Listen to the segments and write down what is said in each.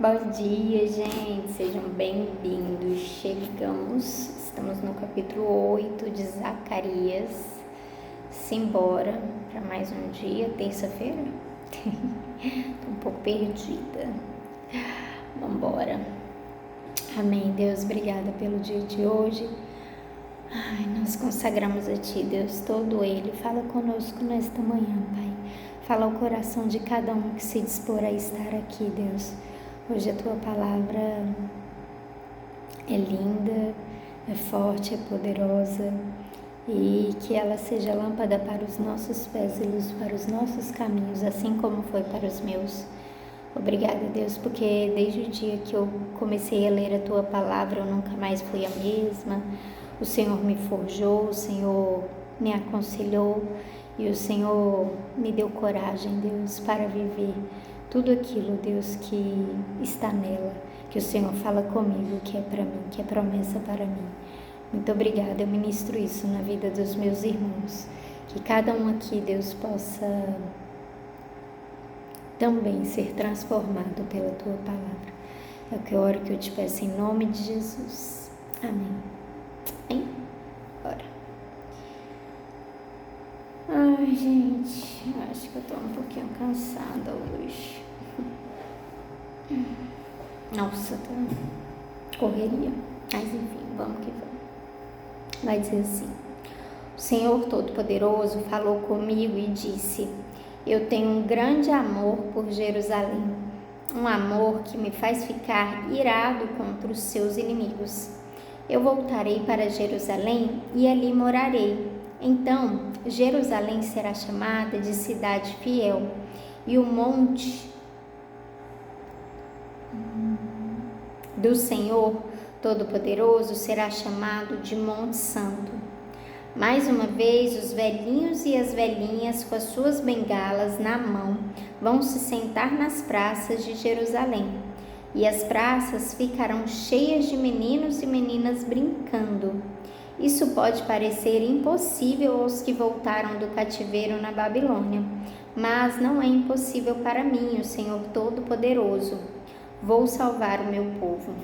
Bom dia, gente, sejam bem-vindos. Estamos no capítulo 8 de Zacarias. Simbora para mais um dia, terça-feira. Tô um pouco perdida. Vambora. Amém, Deus, obrigada pelo dia de hoje. Nós consagramos a Ti, Deus, todo Ele. Fala conosco nesta manhã, Pai. Fala ao coração de cada um que se dispor a estar aqui, Deus. Hoje a Tua palavra é linda, é forte, é poderosa e que ela seja lâmpada para os nossos pés e luz para os nossos caminhos, assim como foi para os meus. Obrigada, Deus, porque desde o dia que eu comecei a ler a Tua palavra, eu nunca mais fui a mesma. O Senhor me forjou, o Senhor me aconselhou e o Senhor me deu coragem, Deus, para viver tudo aquilo, Deus, que está nela, que o Senhor fala comigo, que é para mim, que é promessa para mim. Muito obrigada, eu ministro isso na vida dos meus irmãos, que cada um aqui, Deus, possa também ser transformado pela Tua palavra. É o que eu oro, que eu te peço em nome de Jesus. Amém. Amém? Bora. Ai, gente, eu acho que eu tô um pouquinho cansada hoje. Nossa, tá correria. Mas enfim, vamos que vamos. Vai dizer assim: o Senhor Todo-Poderoso falou comigo e disse: eu tenho um grande amor por Jerusalém, um amor que me faz ficar irado contra os seus inimigos. Eu voltarei para Jerusalém e ali morarei. Então, Jerusalém será chamada de cidade fiel, e o monte do Senhor Todo-Poderoso será chamado de Monte Santo. Mais uma vez, os velhinhos e as velhinhas, com as suas bengalas na mão, vão se sentar nas praças de Jerusalém. E as praças ficarão cheias de meninos e meninas brincando. Isso pode parecer impossível aos que voltaram do cativeiro na Babilônia, mas não é impossível para mim, o Senhor Todo-Poderoso. Vou salvar o meu povo.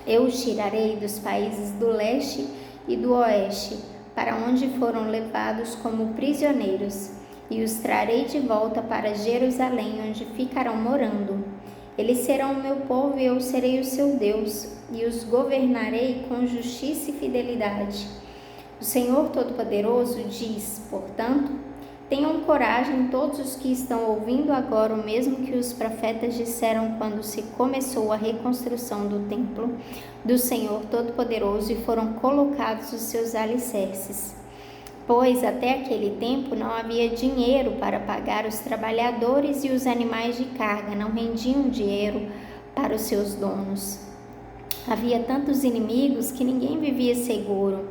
Eu os tirarei dos países do leste e do oeste, para onde foram levados como prisioneiros, e os trarei de volta para Jerusalém, onde ficarão morando. Eles serão o meu povo e eu serei o seu Deus, e os governarei com justiça e fidelidade. O Senhor Todo-Poderoso diz, portanto, tenham coragem todos os que estão ouvindo agora o mesmo que os profetas disseram quando se começou a reconstrução do templo do Senhor Todo-Poderoso e foram colocados os seus alicerces. Pois até aquele tempo não havia dinheiro para pagar os trabalhadores e os animais de carga não rendiam dinheiro para os seus donos. Havia tantos inimigos que ninguém vivia seguro,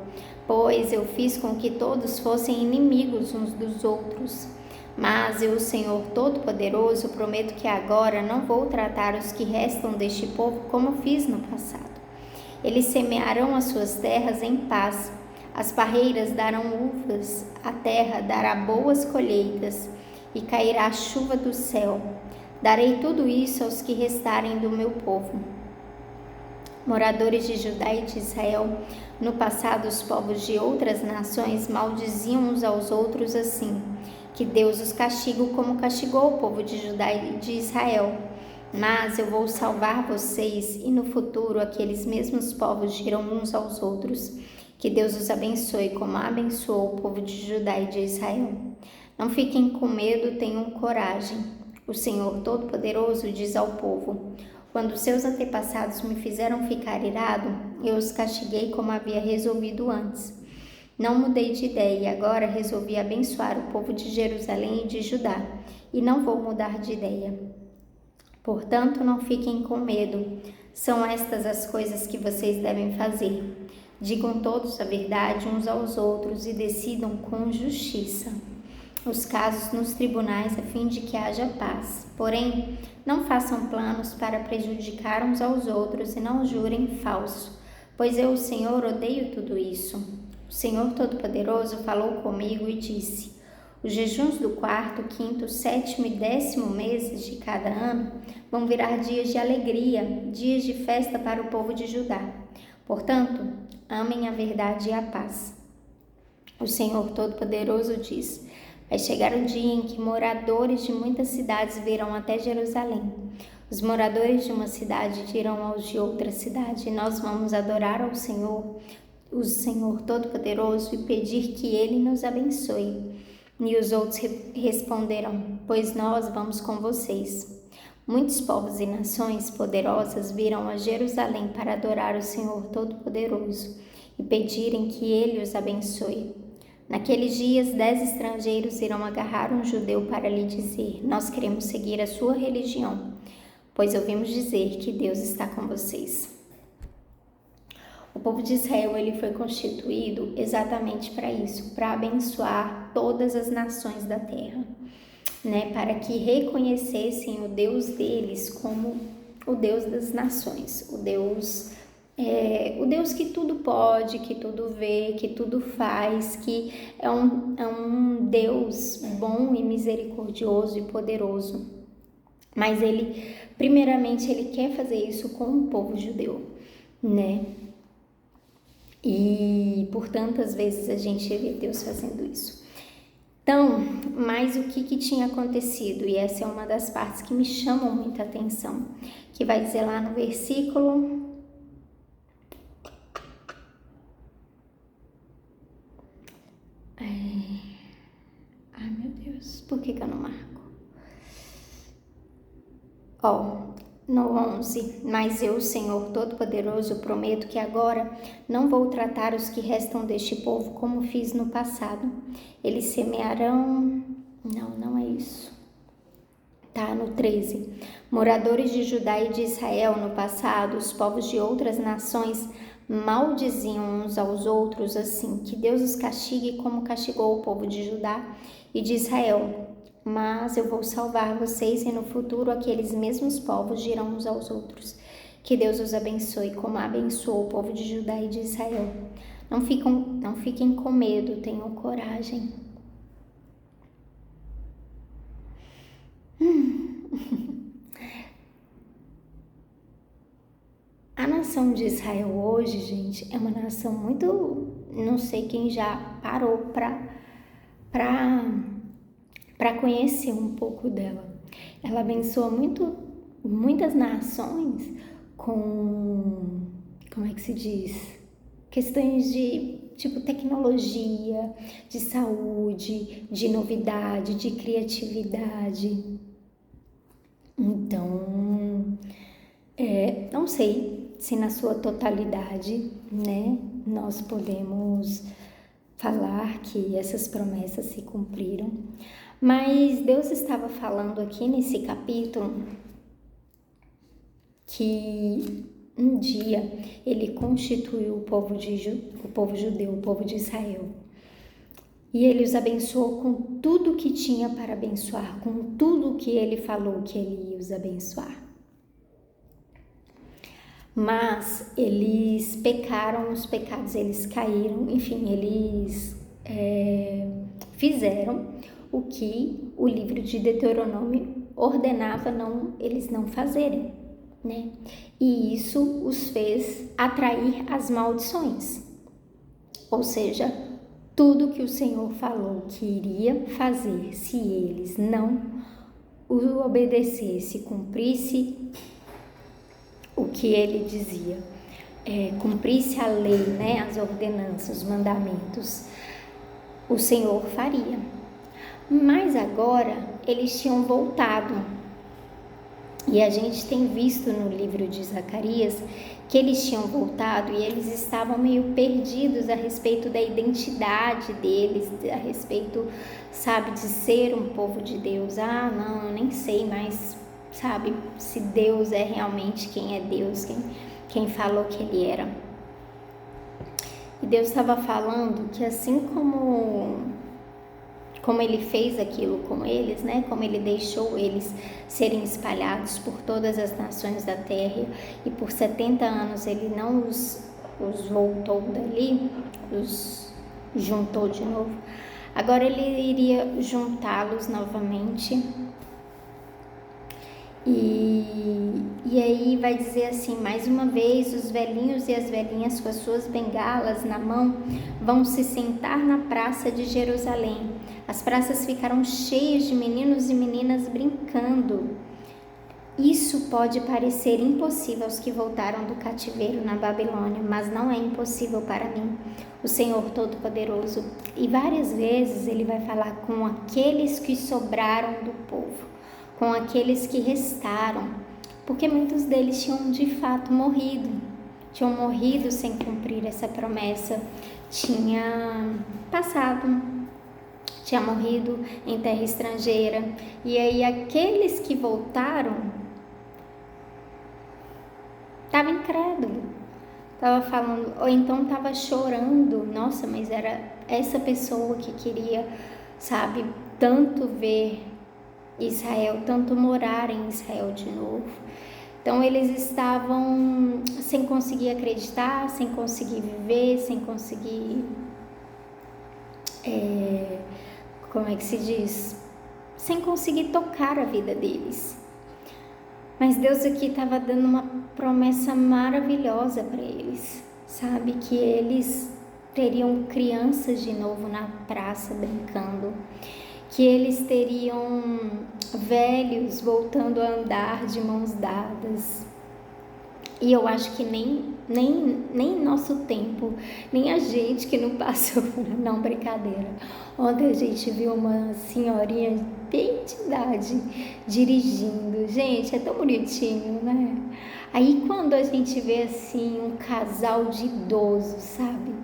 pois eu fiz com que todos fossem inimigos uns dos outros. Mas eu, o Senhor Todo-Poderoso, prometo que agora não vou tratar os que restam deste povo como fiz no passado. Eles semearão as suas terras em paz. As parreiras darão uvas, a terra dará boas colheitas e cairá a chuva do céu. Darei tudo isso aos que restarem do meu povo. Moradores de Judá e de Israel, no passado os povos de outras nações maldiziam uns aos outros assim: que Deus os castigue como castigou o povo de Judá e de Israel. Mas eu vou salvar vocês e no futuro aqueles mesmos povos dirão uns aos outros: que Deus os abençoe como abençoou o povo de Judá e de Israel. Não fiquem com medo, tenham coragem. O Senhor Todo-Poderoso diz ao povo: quando seus antepassados me fizeram ficar irado, eu os castiguei como havia resolvido antes. Não mudei de ideia e agora resolvi abençoar o povo de Jerusalém e de Judá, e não vou mudar de ideia. Portanto, não fiquem com medo. São estas as coisas que vocês devem fazer. Digam todos a verdade uns aos outros e decidam com justiça os casos nos tribunais a fim de que haja paz. Porém, não façam planos para prejudicar uns aos outros e não jurem falso, pois eu, o Senhor, odeio tudo isso. O Senhor Todo-Poderoso falou comigo e disse: Os jejuns do quarto, quinto, sétimo e 10º meses de cada ano vão virar dias de alegria, dias de festa para o povo de Judá. Portanto, amem a verdade e a paz. O Senhor Todo-Poderoso diz: vai chegar o dia em que moradores de muitas cidades virão até Jerusalém. Os moradores de uma cidade dirão aos de outra cidade: nós vamos adorar ao Senhor, o Senhor Todo-Poderoso, e pedir que Ele nos abençoe. E os outros responderão: pois nós vamos com vocês. Muitos povos e nações poderosas virão a Jerusalém para adorar o Senhor Todo-Poderoso e pedirem que Ele os abençoe. Naqueles dias, 10 estrangeiros irão agarrar um judeu para lhe dizer: nós queremos seguir a sua religião, pois ouvimos dizer que Deus está com vocês. O povo de Israel ele foi constituído exatamente para isso, para abençoar todas as nações da terra, né? Para que reconhecessem o Deus deles como o Deus das nações, o Deus que tudo pode, que tudo vê, que tudo faz, que é um Deus bom e misericordioso e poderoso. Mas primeiramente, ele quer fazer isso com o povo judeu, né? E por tantas vezes a gente vê Deus fazendo isso. Então, mas o que tinha acontecido? E essa é uma das partes que me chamam muita atenção, que vai dizer lá no versículo... Ai, meu Deus, por que eu não marco? No 11, mas eu, Senhor Todo-Poderoso, prometo que agora não vou tratar os que restam deste povo como fiz no passado. Eles semearão... Não é isso. Tá, no 13. Moradores de Judá e de Israel, no passado, os povos de outras nações maldiziam uns aos outros assim, que Deus os castigue como castigou o povo de Judá e de Israel. Mas eu vou salvar vocês e no futuro aqueles mesmos povos dirão uns aos outros: que Deus os abençoe como abençoou o povo de Judá e de Israel. Não fiquem com medo, tenham coragem. A nação de Israel hoje, gente, é uma nação muito... Não sei quem já parou para conhecer um pouco dela. Ela abençoa muitas nações com, como é que se diz? Questões de tipo tecnologia, de saúde, de novidade, de criatividade. Então, não sei se na sua totalidade, né, nós podemos falar que essas promessas se cumpriram. Mas Deus estava falando aqui nesse capítulo que um dia Ele constituiu o povo judeu, o povo de Israel. E Ele os abençoou com tudo que tinha para abençoar, com tudo que Ele falou que Ele ia os abençoar. Mas eles pecaram os pecados, eles caíram, enfim, eles fizeram o que o livro de Deuteronômio ordenava eles não fazerem, né? E isso os fez atrair as maldições. Ou seja, tudo que o Senhor falou que iria fazer, se eles não o obedecessem, cumprisse o que ele dizia, cumprisse a lei, né, as ordenanças, os mandamentos, o Senhor faria. Mas agora eles tinham voltado, e a gente tem visto no livro de Zacarias que eles tinham voltado e eles estavam meio perdidos a respeito da identidade deles, a respeito, sabe, de ser um povo de Deus. Não, eu nem sei mais, sabe, se Deus é realmente quem é Deus, quem falou que Ele era. E Deus estava falando que assim como Ele fez aquilo com eles, né? Como Ele deixou eles serem espalhados por todas as nações da terra e por 70 anos Ele não os voltou dali, os juntou de novo. Agora ele iria juntá-los novamente. E aí vai dizer assim, mais uma vez, os velhinhos e as velhinhas com as suas bengalas na mão vão se sentar na praça de Jerusalém. As praças ficaram cheias de meninos e meninas brincando. Isso pode parecer impossível aos que voltaram do cativeiro na Babilônia, mas não é impossível para mim, o Senhor Todo-Poderoso. E várias vezes ele vai falar com aqueles que sobraram do povo, com aqueles que restaram, porque muitos deles tinham de fato morrido sem cumprir essa promessa, tinha morrido em terra estrangeira. E aí aqueles que voltaram estavam incrédulos, estava falando, ou então estava chorando, nossa, mas era essa pessoa que queria, sabe, tanto ver Israel, tanto morar em Israel de novo. Então eles estavam sem conseguir acreditar, sem conseguir viver, sem conseguir, como é que se diz? Sem conseguir tocar a vida deles. Mas Deus aqui estava dando uma promessa maravilhosa para eles, sabe? Que eles teriam crianças de novo na praça brincando, que eles teriam velhos voltando a andar de mãos dadas. E eu acho que nem nosso tempo, nem a gente que não passou, não, brincadeira. Ontem a gente viu uma senhorinha bem de idade dirigindo. Gente, é tão bonitinho, né? Aí quando a gente vê assim um casal de idosos, sabe?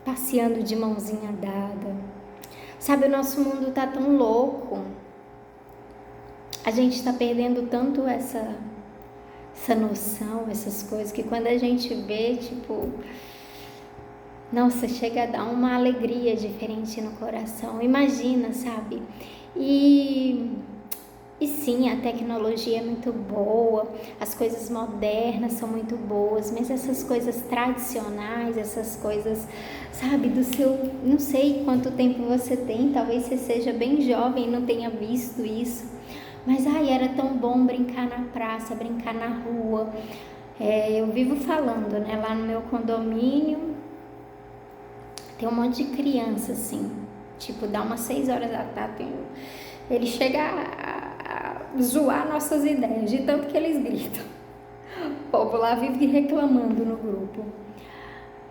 Passeando de mãozinha dada. Sabe, o nosso mundo tá tão louco. A gente tá perdendo tanto essa noção, essas coisas, que quando a gente vê, tipo, nossa, chega a dar uma alegria diferente no coração. Imagina, sabe? E sim, a tecnologia é muito boa, as coisas modernas são muito boas, mas essas coisas tradicionais, essas coisas, sabe, do seu, não sei quanto tempo você tem, talvez você seja bem jovem e não tenha visto isso, mas era tão bom brincar na praça, brincar na rua. Eu vivo falando, né, lá no meu condomínio tem um monte de criança assim, tipo, dá umas 6 horas da tarde, ele chega a zoar nossas ideias, de tanto que eles gritam. O povo lá vive reclamando no grupo.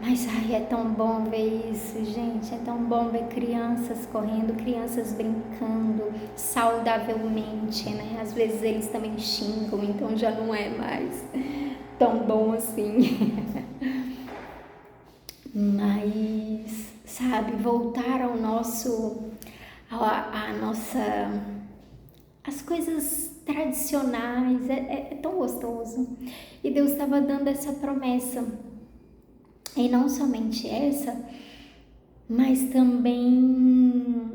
Mas é tão bom ver isso, gente, é tão bom ver crianças correndo, crianças brincando saudavelmente, né? Às vezes eles também xingam, então já não é mais tão bom assim. Mas, sabe, voltar ao as coisas tradicionais, é tão gostoso. E Deus estava dando essa promessa. E não somente essa, mas também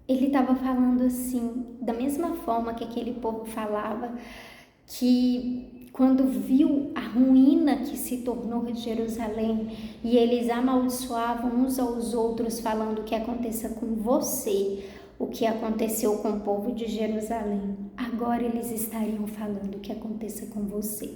ele estava falando assim, da mesma forma que aquele povo falava, que quando viu a ruína que se tornou Jerusalém, e eles amaldiçoavam uns aos outros, falando que aconteça com você, o que aconteceu com o povo de Jerusalém, agora eles estariam falando o que aconteça com você,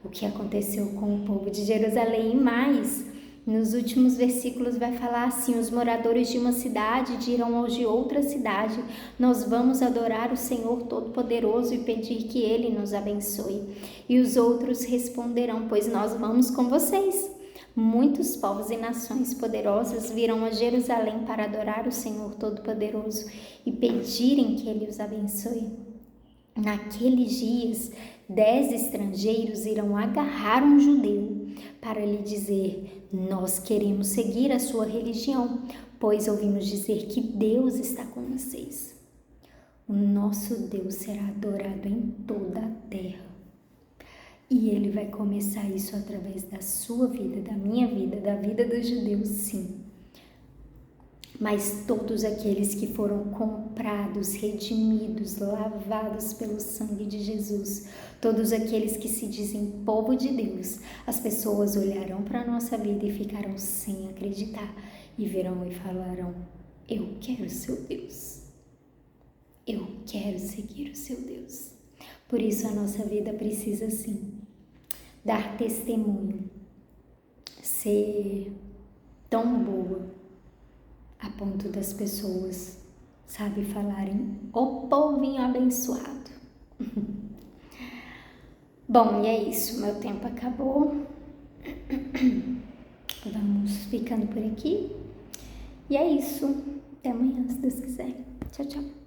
o que aconteceu com o povo de Jerusalém. E mais, nos últimos versículos vai falar assim: os moradores de uma cidade dirão aos de outra cidade, nós vamos adorar o Senhor Todo-Poderoso e pedir que Ele nos abençoe. E os outros responderão, pois nós vamos com vocês. Muitos povos e nações poderosas virão a Jerusalém para adorar o Senhor Todo-Poderoso e pedirem que Ele os abençoe. Naqueles dias, 10 estrangeiros irão agarrar um judeu para lhe dizer: nós queremos seguir a sua religião, pois ouvimos dizer que Deus está com vocês. O nosso Deus será adorado em toda a terra. E Ele vai começar isso através da sua vida, da minha vida, da vida dos judeus, sim. mas todos aqueles que foram comprados, redimidos, lavados pelo sangue de Jesus, todos aqueles que se dizem povo de Deus, as pessoas olharão para a nossa vida e ficarão sem acreditar e verão e falarão: eu quero o seu Deus, eu quero seguir o seu Deus. Por isso a nossa vida precisa sim dar testemunho, ser tão boa a ponto das pessoas, sabe, falarem: o povinho abençoado. Bom, e é isso, meu tempo acabou. Vamos ficando por aqui. E é isso. Até amanhã, se Deus quiser. Tchau, tchau.